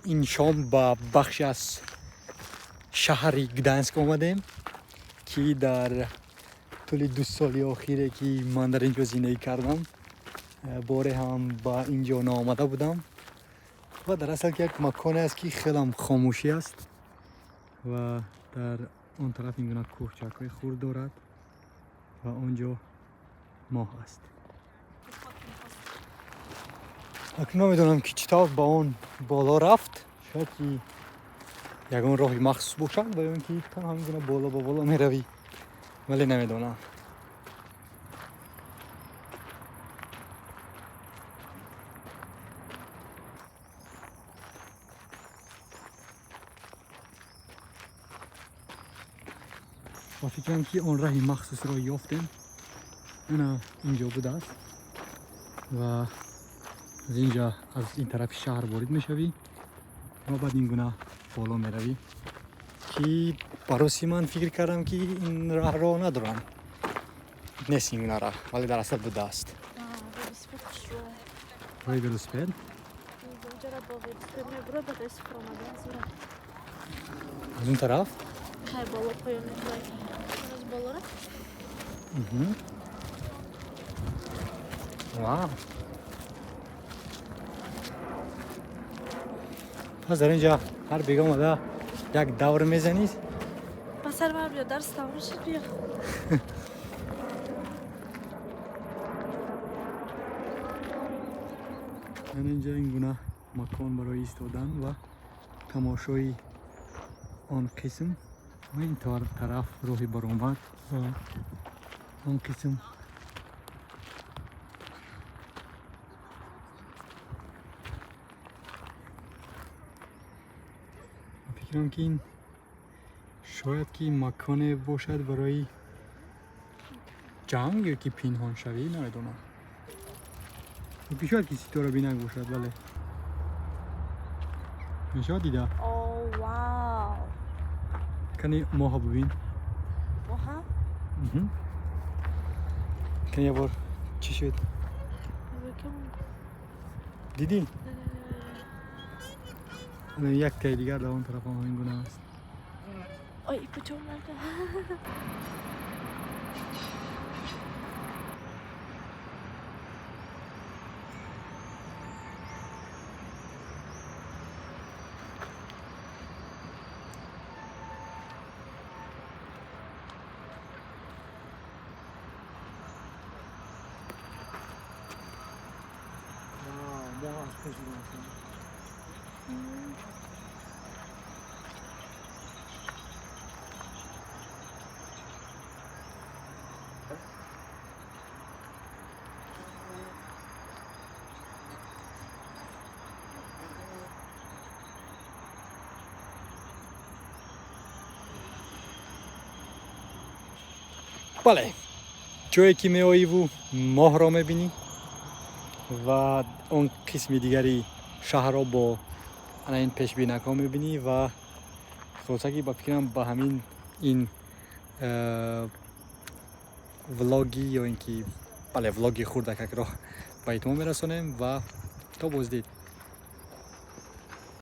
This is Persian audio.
این شام با بخش از شهری گدانسک آمدیم که در طول 2 سال اخیره که من در اینجا زندگی کردم باره هم با اینجا نآمده بودم و در اصل یک مکان است که خیلی خاموشی است و در اون طرف این گونه کوهچک‌های خورد دارد و اونجا ماه است. اکنون نمیدونم که چطور با اون بالا رفت، شاید که یگان راهی مخصوص باشد و یا اینکه تنها همین گونه بالا با بالا میروی، ولی نمیدونم. و فکرم که اون راهی مخصوص را یافتیم، اینا اینجا بوده است و از اینجا از این طرف شهر وارد میشوی و بعد این گونه بالا میروی که برای من فکر کردم که این راه را ندارم، نیست این گونه راه، ولی در اصل بوده است. روی велосипед؟ از اون طرف؟ خیلی بالا پایین می‌خوای. از بالا را؟ واو. پس در اینجا هر بیگه آمده یک دور میزنید؟ پسر من بیا درس تمام شد بیا. من اینجا این گونه مکان برای ایستادن و تماشای آن قسم و این طرف راهی برآمد و آن قسم فکرم که این شاید که مکان باشد برای جنگ یا که پنهان شوی، نمیدونم. شاید کسی تو را بینک باشد، ولی نشاید دیده. اوه واو. کنی ماه ببین. ماه؟ کنی یه بار چی شد؟ دیدی؟ یک تای دیگر در اون طرف هم این گونه است. آی پچون نکن. بله، جایی که می آیی و ماه را میبینی و اون قسم دیگری شهر را با این پیش بینک ها میبینی و خلاصه که با فکرم با همین این ولاگی یا اینکه بله ولاگی خوردکک را به اتمام میرسانیم و تا بازدید.